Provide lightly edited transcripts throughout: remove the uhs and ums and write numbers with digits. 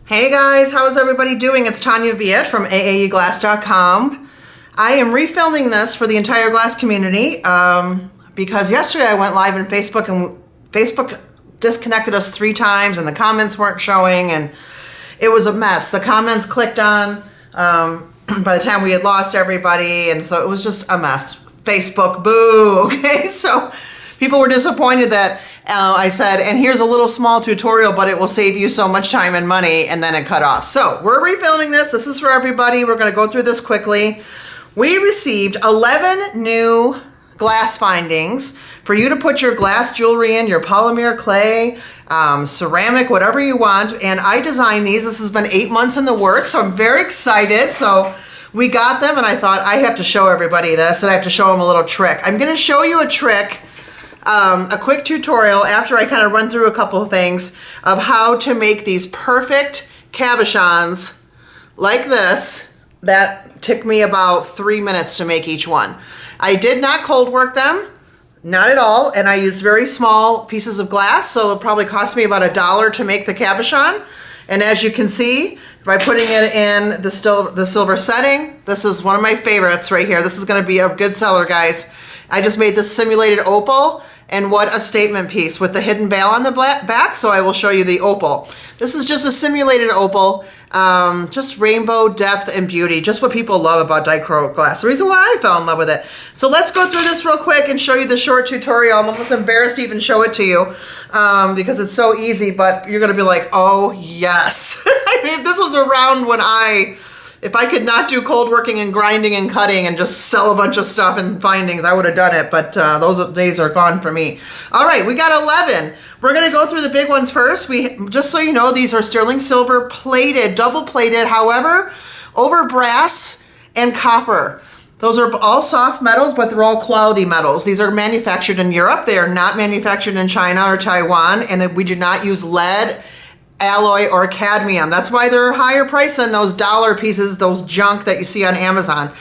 Hey guys, how's everybody doing? It's Tanya Veit from aaeglass.com. I am refilming this for the entire glass community because yesterday I went live on Facebook and Facebook disconnected us 3 times and the comments weren't showing and it was a mess. The comments clicked on by the time we had lost everybody, and so it was just a mess. Facebook, boo, okay? So people were disappointed that I said, and here's a little small tutorial, but it will save you so much time and money, and then it cut off. So we're refilming this. This is for everybody. We're going to go through this quickly. We received 11 new glass findings for you to put your glass jewelry in, your polymer, clay, ceramic, whatever you want. And I designed these. This has been 8 months in the works, so I'm very excited. So we got them, and I thought I have to show everybody this, and I have to show them a little trick. I'm going to show you a trick. A quick tutorial after I kind of run through a couple of things of how to make these perfect cabochons like this. That took me about 3 minutes to make each one. I did not cold work them, not at all, and I used very small pieces of glass, so it probably cost me about $1 to make the cabochon. And as you can see, by putting it in the silver setting, this is one of my favorites right here. This is going to be a good seller, guys. I just made this simulated opal, and what a statement piece with the hidden veil on the back, so I will show you the opal. This is just a simulated opal, just rainbow depth and beauty, just what people love about dichroic glass. The reason why I fell in love with it. So let's go through this real quick and show you the short tutorial. I'm almost embarrassed to even show it to you because it's so easy, but you're gonna be like, oh yes. I mean, if this was around when if I could not do cold working and grinding and cutting and just sell a bunch of stuff and findings, I would have done it, but those days are gone for me. All right, we got 11. We're gonna go through the big ones first. Just so you know, these are sterling silver plated, double plated, however, over brass and copper. Those are all soft metals, but they're all quality metals. These are manufactured in Europe. They are not manufactured in China or Taiwan, and we do not use lead, alloy, or cadmium. That's why they're higher price than those dollar pieces, those junk that you see on Amazon.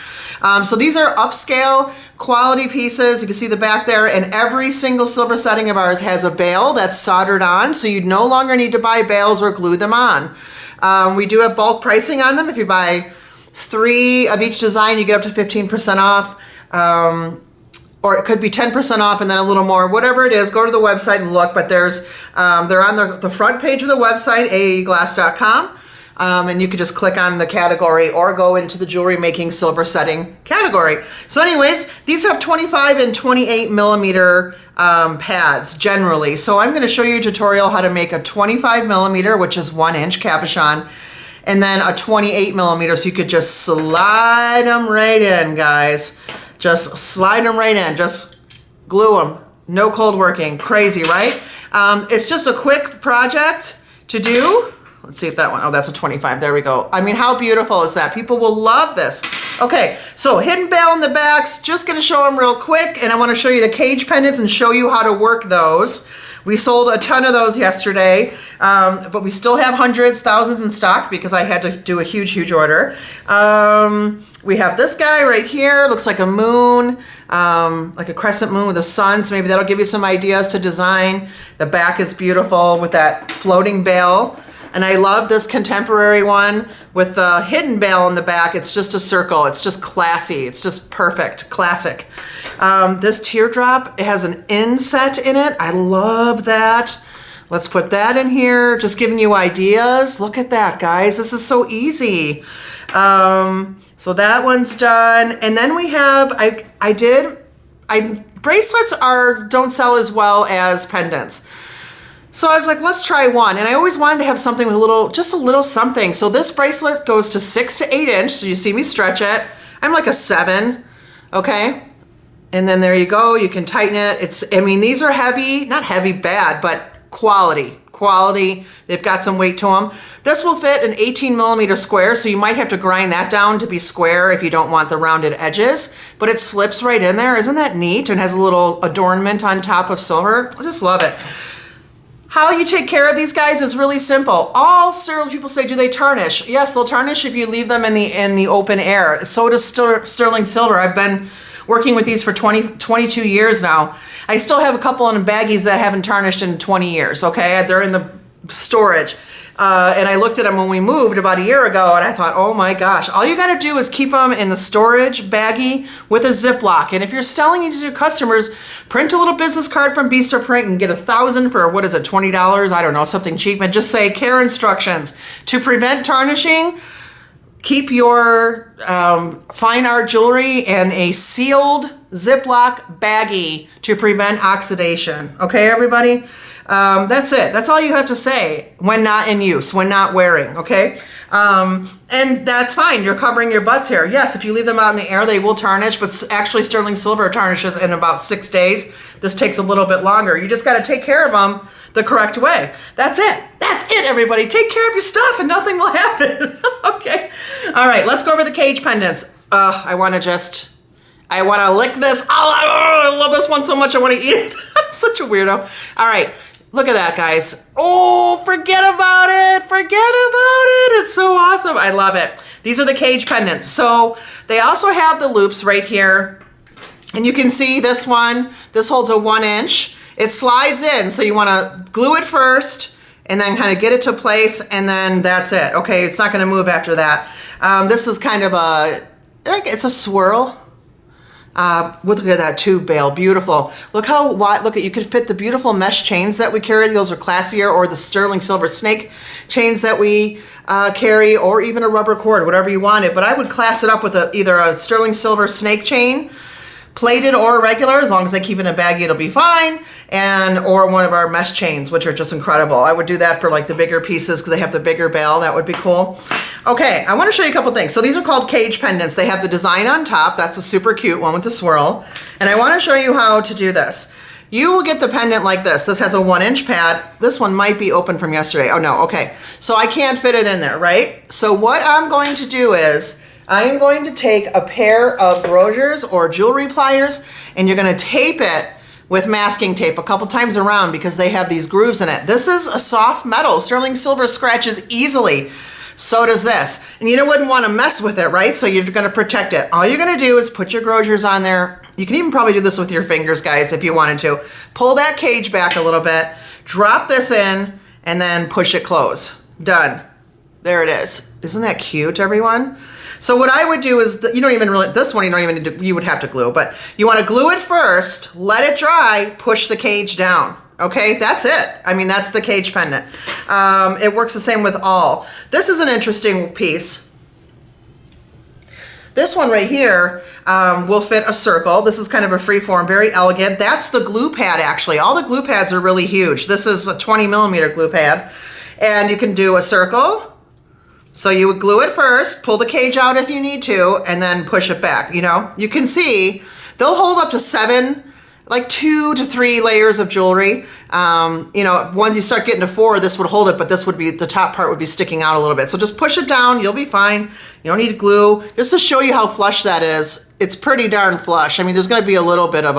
So these are upscale quality pieces. You can see the back there, and every single silver setting of ours has a bail that's soldered on, so you no longer need to buy bails or glue them on. We do have bulk pricing on them. If you buy 3 of each design, you get up to 15% off. Or it could be 10% off and then a little more, whatever it is. Go to the website and look, but they're on the front page of the website, aaeglass.com, and you could just click on the category or go into the jewelry making silver setting category. So anyways, these have 25 and 28 millimeter pads generally. So I'm gonna show you a tutorial how to make a 25 millimeter, which is 1 inch cabochon, and then a 28 millimeter, so you could just slide them right in, guys. Just slide them right in, just glue them. No cold working, crazy, right? It's just a quick project to do. Let's see if that one, oh, that's a 25, there we go. I mean, how beautiful is that? People will love this. Okay, so hidden bail in the backs, just gonna show them real quick, and I wanna show you the cage pendants and show you how to work those. We sold a ton of those yesterday, but we still have hundreds, thousands in stock because I had to do a huge order. We have this guy right here, looks like a moon, like a crescent moon with a sun, so maybe that'll give you some ideas to design. The back is beautiful with that floating bail. And I love this contemporary one with the hidden bail in the back. It's just a circle, it's just classy, it's just perfect, classic. This teardrop, it has an inset in it. I love that. Let's put that in here, just giving you ideas. Look at that, guys, this is so easy. So that one's done. And then we have, bracelets don't sell as well as pendants. So I was like, let's try one. And I always wanted to have something with just a little something. So this bracelet goes to 6 to 8 inch. So you see me stretch it. I'm like a 7, okay? And then there you go, you can tighten it. I mean, these are heavy, not heavy bad, but quality. They've got some weight to them. This will fit an 18 millimeter square, so you might have to grind that down to be square if you don't want the rounded edges, but it slips right in there. Isn't that neat? And has a little adornment on top of silver. I just love it. How you take care of these guys is really simple. All sterling people say, do they tarnish? Yes, they'll tarnish if you leave them in the open air. So does sterling silver. I've been working with these for 22 years now. I still have a couple in baggies that haven't tarnished in 20 years, okay? They're in the storage. And I looked at them when we moved about a year ago, and I thought, oh my gosh, all you got to do is keep them in the storage baggie with a Ziploc. And if you're selling these to your customers, print a little business card from Beaster Print and get 1,000 for, what is it, $20? I don't know, something cheap. And just say care instructions to prevent tarnishing. Keep your fine art jewelry in a sealed Ziploc baggie to prevent oxidation. Okay, everybody? That's it. That's all you have to say when not in use, when not wearing, okay? And that's fine. You're covering your butts here. Yes, if you leave them out in the air, they will tarnish, but actually sterling silver tarnishes in about 6 days. This takes a little bit longer. You just got to take care of them the correct way. That's it. That's it, everybody. Take care of your stuff and nothing will happen. Okay. All right, let's go over the cage pendants. I want to lick this. Oh, I love this one so much. I want to eat it. I'm such a weirdo. All right. Look at that, guys. Oh, forget about it. Forget about it. It's so awesome. I love it. These are the cage pendants. So they also have the loops right here. And you can see this one. This holds a 1 inch. It slides in. So you want to glue it first and then kind of get it to place. And then that's it. Okay, it's not going to move after that. This is kind of it's a swirl. Look at that tube bale, beautiful. Look how wide, look at, you could fit the beautiful mesh chains that we carry. Those are classier, or the sterling silver snake chains that we carry, or even a rubber cord, whatever you wanted. But I would class it up with either a sterling silver snake chain, plated or regular, as long as I keep it in a baggie, it'll be fine. Or one of our mesh chains, which are just incredible. I would do that for like the bigger pieces because they have the bigger bale. That would be cool. Okay, I want to show you a couple things. So these are called cage pendants. They have the design on top. That's a super cute one with the swirl. And I want to show you how to do this. You will get the pendant like this. This has a 1 inch pad. This one might be open from yesterday. Oh no, okay. So I can't fit it in there, right? So what I'm going to do is, I am going to take a pair of brogers or jewelry pliers, and you're going to tape it with masking tape a couple times around because they have these grooves in it. This is a soft metal. Sterling silver scratches easily. So does this. And you wouldn't want to mess with it, right? So you're going to protect it. All you're going to do is put your grogers on there. You can even probably do this with your fingers, guys, if you wanted to. Pull that cage back a little bit, drop this in, and then push it close. Done. There it is. Isn't that cute, everyone? So what I would do is, you don't even really, this one you don't even need to, you would have to glue, but you want to glue it first, let it dry, push the cage down. Okay, that's it. I mean, that's the cage pendant. It works the same with all. This is an interesting piece. This one right here will fit a circle. This is kind of a free form, very elegant. That's the glue pad, actually. All the glue pads are really huge. This is a 20 millimeter glue pad. And you can do a circle. So you would glue it first, pull the cage out if you need to, and then push it back. You can see they'll hold up to 7, like 2 to 3 layers of jewelry. Once you start getting to 4, this would hold it, but this would be, the top part would be sticking out a little bit. So just push it down, you'll be fine. You don't need glue. Just to show you how flush that is, it's pretty darn flush. I mean, there's gonna be a little bit of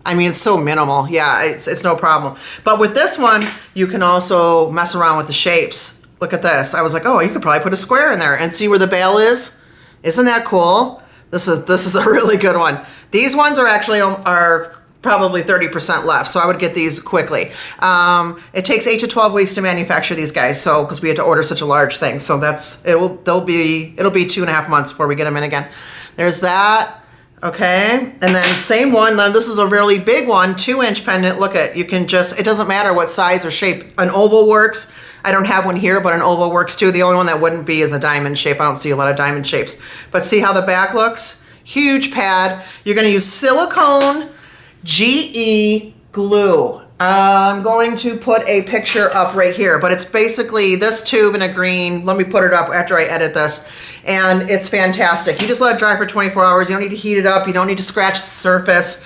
it's so minimal. Yeah, it's no problem. But with this one, you can also mess around with the shapes. Look at this. I was like, oh, you could probably put a square in there and see where the bale is. Isn't that cool? This is a really good one. These ones are probably 30% left, so I would get these quickly. It takes 8 to 12 weeks to manufacture these guys, so because we had to order such a large thing. So it'll be 2.5 months before we get them in again. There's that. Okay, and then same one. Now this is a really big one, 2 inch pendant. Look at, you can just, it doesn't matter what size or shape. An oval works. I don't have one here, but an oval works too. The only one that wouldn't be is a diamond shape. I don't see a lot of diamond shapes. But see how the back looks? Huge pad. You're gonna use silicone GE glue. I'm going to put a picture up right here, but it's basically this tube in a green. Let me put it up after I edit this. And it's fantastic. You just let it dry for 24 hours. You don't need to heat it up. You don't need to scratch the surface.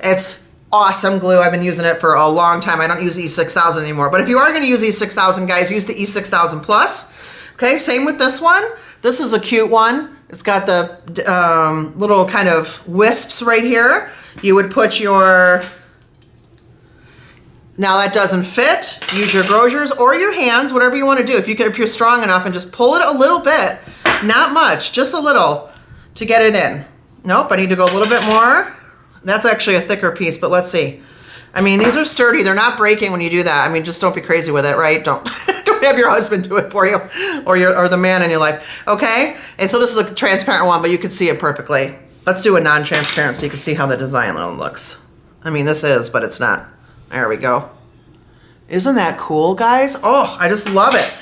It's awesome glue. I've been using it for a long time. I don't use E6000 anymore. But if you are going to use E6000, guys, use the E6000 Plus. Okay, same with this one. This is a cute one. It's got the little kind of wisps right here. You would put your... Now that doesn't fit. Use your grogers or your hands, whatever you want to do. If you're strong enough, and just pull it a little bit, not much, just a little, to get it in. Nope, I need to go a little bit more. That's actually a thicker piece, but let's see. I mean, these are sturdy. They're not breaking when you do that. I mean, just don't be crazy with it, right? Don't don't have your husband do it for you, or the man in your life. Okay? And so this is a transparent one, but you can see it perfectly. Let's do a non-transparent so you can see how the design looks. I mean, this is, but it's not. There we go. Isn't that cool, guys? Oh, I just love it.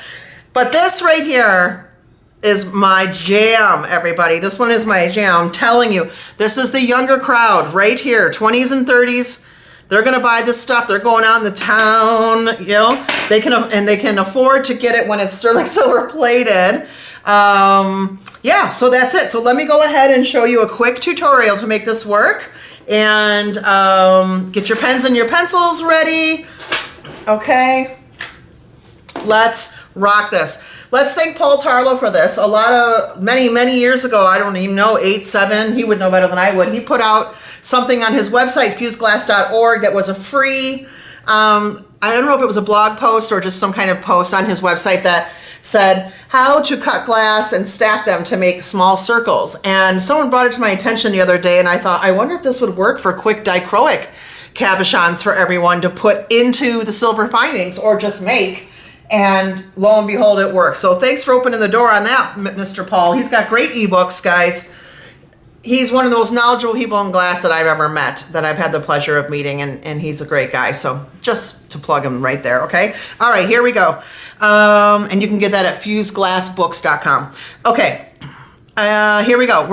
But this right here is my jam, everybody. This one is my jam. I'm telling you, this is the younger crowd right here, 20s and 30s. They're gonna buy this stuff. They're going out in the town, you know. They can afford to get it when it's sterling silver plated. Yeah, so that's it. So let me go ahead and show you a quick tutorial to make this work. And get your pens and your pencils ready. Okay, let's rock this. Let's thank Paul Tarlow for this. Many years ago, I don't even know, 8, 7, he would know better than I would. He put out something on his website, fuseglass.org, that was a free, I don't know if it was a blog post or just some kind of post on his website that said how to cut glass and stack them to make small circles. And someone brought it to my attention the other day, and I thought, I wonder if this would work for quick dichroic cabochons for everyone to put into the silver findings or just make. And lo and behold, it works. So thanks for opening the door on that, Mr. Paul. He's got great ebooks, guys. He's one of the most knowledgeable people in glass that I've ever met, that I've had the pleasure of meeting, and he's a great guy. So just to plug him right there, okay? All right, here we go. And you can get that at fuseglassbooks.com. Okay, here we go.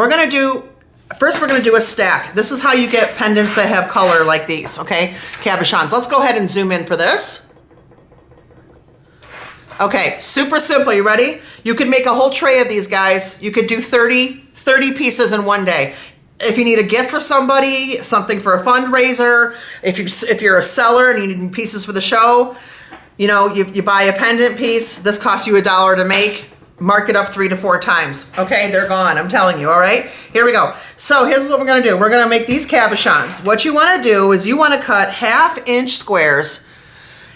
First we're gonna do a stack. This is how you get pendants that have color like these, okay? Cabochons. Let's go ahead and zoom in for this. Okay, super simple, you ready? You could make a whole tray of these guys. You could do 30 pieces in one day. If you need a gift for somebody, something for a fundraiser, if you're a seller and you need pieces for the show, you know, you buy a pendant piece, this costs you $1 to make, mark it up 3 to 4 times. Okay, they're gone, I'm telling you, all right? Here we go. So here's what we're gonna do. We're gonna make these cabochons. What you wanna do is you wanna cut 1/2 inch squares,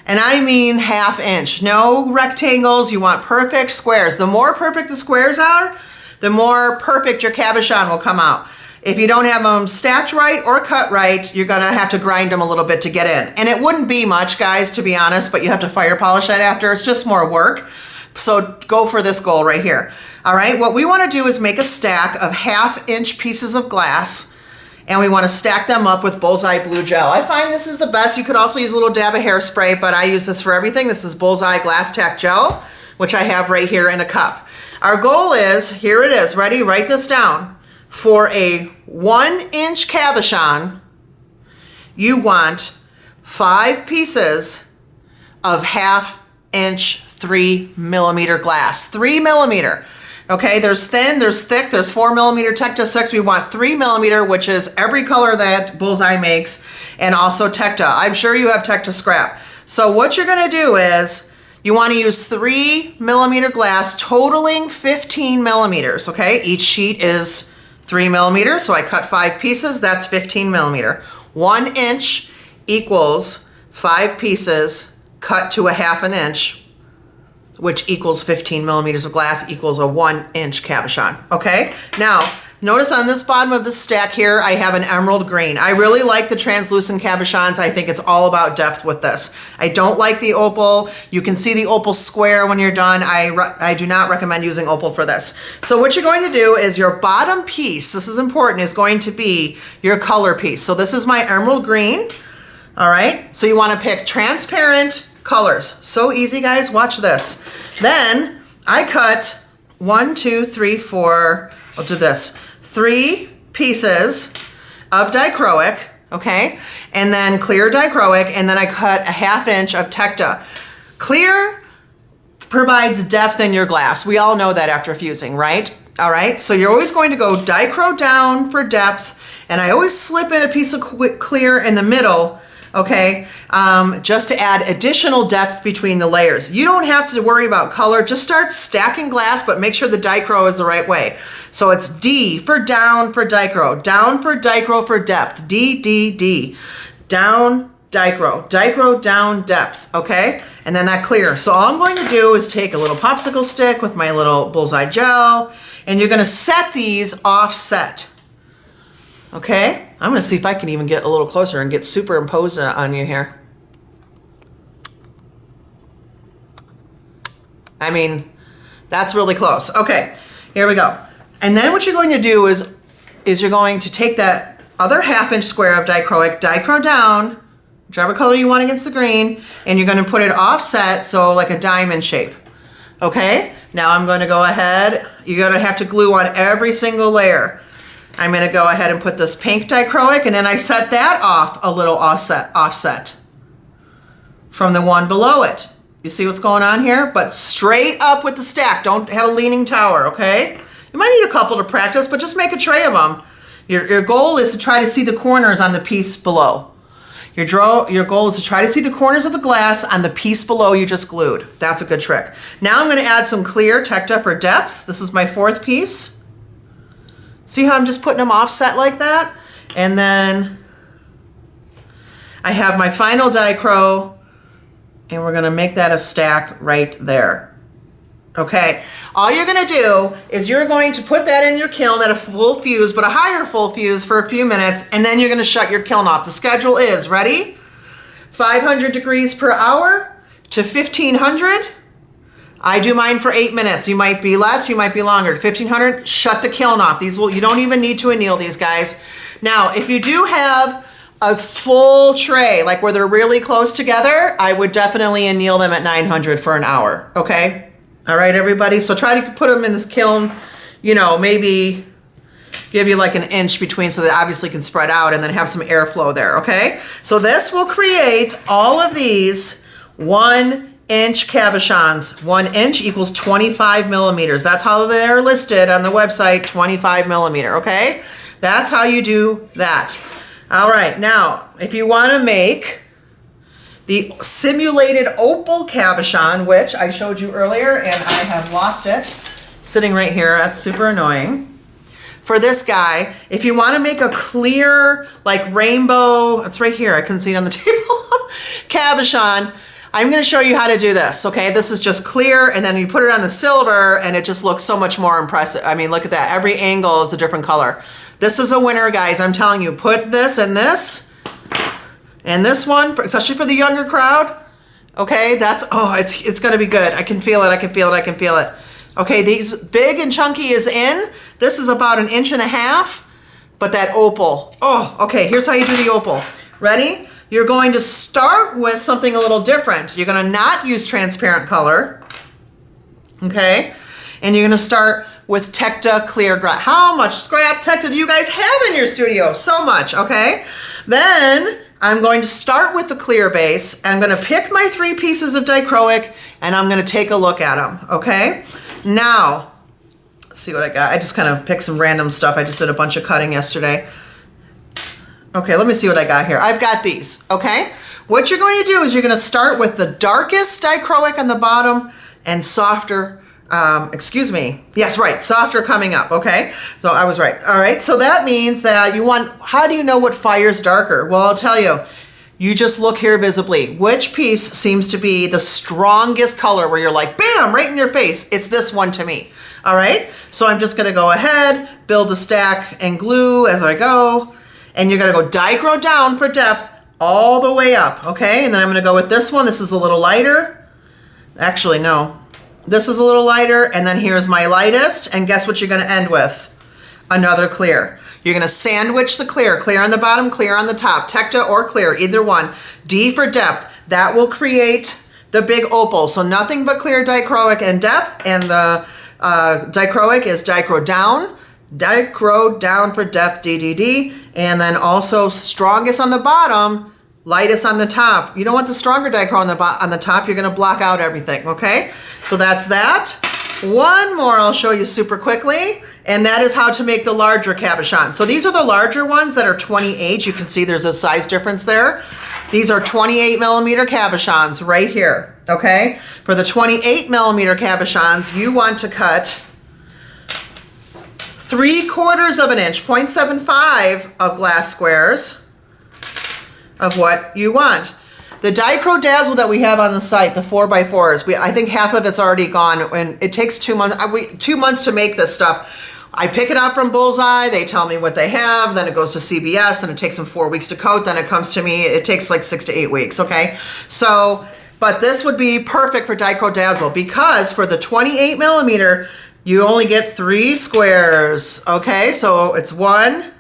and I mean 1/2 inch. No rectangles, you want perfect squares. The more perfect the squares are, the more perfect your cabochon will come out. If you don't have them stacked right or cut right, you're gonna have to grind them a little bit to get in. And it wouldn't be much, guys, to be honest, but you have to fire polish that after. It's just more work. So go for this goal right here. All right, what we wanna do is make a stack of 1/2 inch pieces of glass, and we wanna stack them up with Bullseye Blue Gel. I find this is the best. You could also use a little dab of hairspray, but I use this for everything. This is Bullseye Glass Tack Gel, which I have right here in a cup. Our goal is, here it is, ready? Write this down. For a 1 inch cabochon, you want 5 pieces of 1/2 inch 3 millimeter glass. 3 millimeter. Okay, there's thin, there's thick, there's 4 millimeter Tecta 6. We want 3 millimeter, which is every color that Bullseye makes, and also Tecta. I'm sure you have Tecta scrap. So what you're gonna do is, you wanna use 3 millimeter glass, totaling 15 millimeters, okay? Each sheet is 3 millimeters, so I cut 5 pieces, that's 15 millimeter. 1 inch equals 5 pieces cut to 1/2 inch, which equals 15 millimeters of glass equals a 1 inch cabochon, okay? Now, notice on this bottom of this stack here, I have an emerald green. I really like the translucent cabochons. I think it's all about depth with this. I don't like the opal. You can see the opal square when you're done. I do not recommend using opal for this. So what you're going to do is your bottom piece, this is important, is going to be your color piece. So this is my emerald green, all right? So you wanna pick transparent colors. So easy, guys, watch this. Then I cut 1, 2, 3, 4, I'll do this, 3 pieces of dichroic, okay? And then clear dichroic, and then I cut 1/2 inch of Tecta. Clear provides depth in your glass. We all know that after fusing, right? All right, so you're always going to go dichro down for depth, and I always slip in a piece of clear in the middle, okay, just to add additional depth between the layers. You don't have to worry about color. Just start stacking glass, but make sure the dichro is the right way. So it's D for down for dichro, down for dichro for depth, D, D, D, down, dichro, dichro, down, depth, okay? And then that clear. So all I'm going to do is take a little popsicle stick with my little Bullseye gel, and you're gonna set these offset, okay? I'm gonna see if I can even get a little closer and get superimposed on you here. I mean, that's really close. Okay, here we go. And then what you're going to do is you're going to take that other 1/2 inch square of dichroic, dichro down, whichever color you want against the green, and you're going to put it offset, so like a diamond shape. Okay, now I'm going to go ahead. You're going to have to glue on every single layer. I'm going to go ahead and put this pink dichroic, and then I set that off a little offset from the one below it. You see what's going on here? But straight up with the stack. Don't have a leaning tower, okay? You might need a couple to practice, but just make a tray of them. Your goal is to try to see the corners on the piece below. Your goal is to try to see the corners of the glass on the piece below you just glued. That's a good trick. Now I'm going to add some clear Tecta for depth. This is my 4th piece. See how I'm just putting them offset like that? And then I have my final dichro, and we're gonna make that a stack right there. Okay, all you're gonna do is you're going to put that in your kiln at a full fuse, but a higher full fuse for a few minutes, and then you're gonna shut your kiln off. The schedule is, ready? 500 degrees per hour to 1500. I do mine for 8 minutes. You might be less, you might be longer. 1500, shut the kiln off. You don't even need to anneal these guys. Now, if you do have a full tray, like where they're really close together, I would definitely anneal them at 900 for an hour, okay? All right, everybody, so try to put them in this kiln, you know, maybe give you like an inch between so they obviously can spread out and then have some airflow there, okay? So this will create all of these 1-inch cabochons. 1 inch equals 25 millimeters. That's how they're listed on the website, 25 millimeter, okay? That's how you do that. All right, now, if you want to make the simulated opal cabochon, which I showed you earlier, and I have lost it, sitting right here, that's super annoying. For this guy, if you want to make a clear, like rainbow, it's right here, I couldn't see it on the table, cabochon, I'm going to show you how to do this, okay? This is just clear, and then you put it on the silver, and it just looks so much more impressive. I mean, look at that. Every angle is a different color. This is a winner, guys. I'm telling you, put this and this one, especially for the younger crowd. Okay, it's going to be good. I can feel it. I can feel it. I can feel it. Okay, these big and chunky is in. This is about 1.5 inches, but that opal. Oh, okay, here's how you do the opal. Ready? You're going to start with something a little different. You're going to not use transparent color. Okay? And you're going to start with Tecta clear glass. How much scrap Tecta do you guys have in your studio? So much, okay? Then I'm going to start with the clear base. I'm going to pick my 3 pieces of dichroic, and I'm going to take a look at them, okay? Now, let's see what I got. I just kind of picked some random stuff. I just did a bunch of cutting yesterday. Okay, let me see what I got here. I've got these, okay? What you're going to do is you're going to start with the darkest dichroic on the bottom and softer, softer coming up, okay? So I was right. All right, so that means that how do you know what fire's darker? Well, I'll tell you. You just look here visibly. Which piece seems to be the strongest color where you're like, bam, right in your face? It's this one to me, all right? So I'm just gonna go ahead, build a stack and glue as I go, and you're gonna go dichro down for depth all the way up, okay? And then I'm gonna go with this one. This is a little lighter. Actually, no. This is a little lighter, and then here's my lightest, and guess what you're gonna end with? Another clear. You're gonna sandwich the clear on the bottom, clear on the top, Tecta or clear, either one. D for depth. That will create the big opal. So nothing but clear dichroic and depth, and the dichroic is dichro down for depth, DDD, and then also strongest on the bottom, lightest on the top. You don't want the stronger dichro on the top. You're gonna block out everything, okay? So that's that. One more I'll show you super quickly, and that is how to make the larger cabochon. So these are the larger ones that are 28. You can see there's a size difference there. These are 28 millimeter cabochons right here, okay? For the 28 millimeter cabochons, you want to cut 3/4 of an inch, 0.75 of glass squares of what you want. The dichro dazzle that we have on the site, the 4x4s, I think half of it's already gone, and it takes 2 months. 2 months to make this stuff. I pick it up from Bullseye, they tell me what they have, then it goes to CBS, and it takes them 4 weeks to coat, then it comes to me, it takes like 6 to 8 weeks, okay? So, but this would be perfect for Dichro Dazzle because for the 28 millimeter, you only get 3 squares, okay? So it's 1,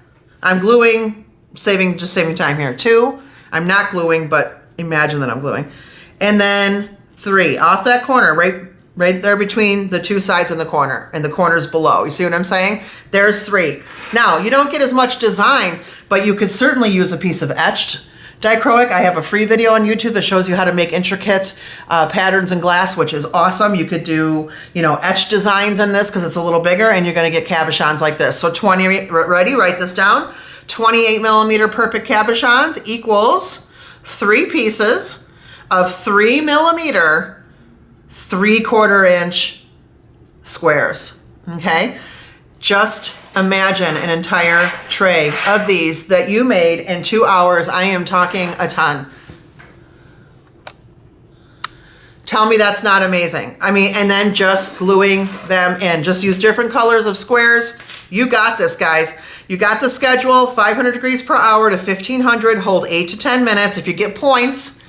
I'm gluing, just saving time here. 2, I'm not gluing, but imagine that I'm gluing. And then 3, off that corner, right there between the 2 sides in the corner, and the corners below. You see what I'm saying? There's 3. Now, you don't get as much design, but you could certainly use a piece of etched dichroic. I have a free video on YouTube that shows you how to make intricate patterns in glass, which is awesome. You could do, you know, etched designs in this because it's a little bigger, and you're going to get cabochons like this. So 20, ready? Write this down. 28 millimeter perfect cabochons equals 3 pieces of 3 millimeter 3/4 inch squares, okay? Just imagine an entire tray of these that you made in 2 hours. I am talking a ton. Tell me that's not amazing. I mean, and then just gluing them in. Just use different colors of squares. You got this, guys. You got the schedule, 500 degrees per hour to 1500, hold 8 to 10 minutes. If you get points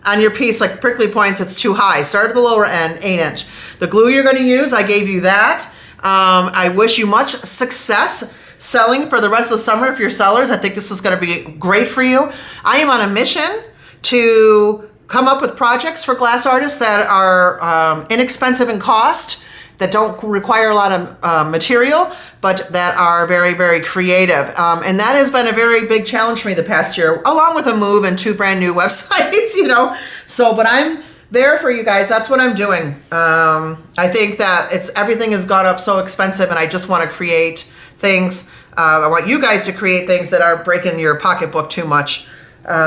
on your piece, like prickly points, it's too high. Start at the lower end, 8 inch. The glue you're gonna use, I gave you that. I wish you much success selling for the rest of the summer if you're sellers. I think this is gonna be great for you. I am on a mission to come up with projects for glass artists that are inexpensive in cost, that don't require a lot of material, but that are very, very creative. And that has been a very big challenge for me the past year, along with a move and 2 brand new websites, you know. So, but I'm there for you guys. That's what I'm doing. I think that everything has gone up so expensive, and I just want to create things. I want you guys to create things that aren't breaking your pocketbook too much.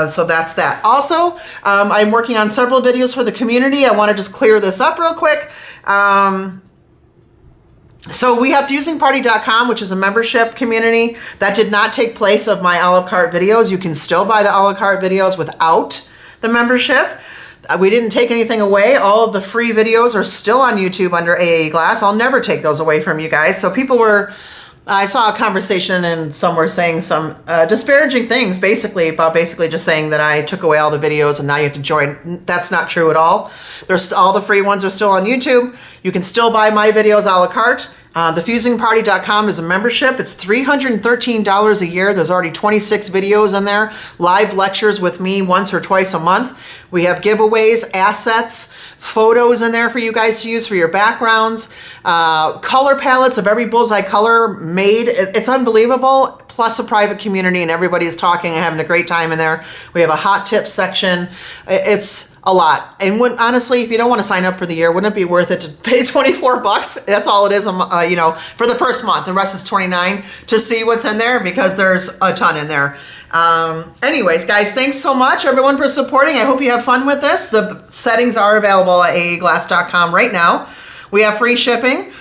So that's that. Also, I'm working on several videos for the community. I want to just clear this up real quick. So we have fusingparty.com, which is a membership community that did not take place of my a la carte videos. You can still buy the a la carte videos without the membership. We didn't take anything away. All of the free videos are still on YouTube under AAE Glass. I'll never take those away from you guys. So people were, I saw a conversation and some were saying some disparaging things about basically just saying that I took away all the videos and now you have to join. That's not true at all. All the free ones are still on YouTube. You can still buy my videos a la carte. Thefusingparty.com is a membership. It's $313 a year. There's already 26 videos in there. Live lectures with me once or twice a month. We have giveaways, assets, photos in there for you guys to use for your backgrounds. Color palettes of every Bullseye color made. It's unbelievable. Plus a private community, and everybody's talking and having a great time in there. We have a hot tip section. It's a lot. And honestly, if you don't want to sign up for the year, wouldn't it be worth it to pay 24 bucks? That's all it is, you know, for the first month. The rest is 29 to see what's in there, because there's a ton in there. Anyways, guys, thanks so much, everyone, for supporting. I hope you have fun with this. The settings are available at aaglass.com right now. We have free shipping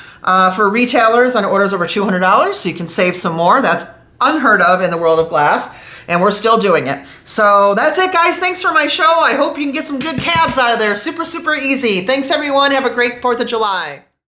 for retailers on orders over $200, so you can save some more. That's unheard of in the world of glass, and we're still doing it. So that's it, guys. Thanks for my show. I hope you can get some good cabs out of there. Super, super easy. Thanks, everyone. Have a great 4th of July.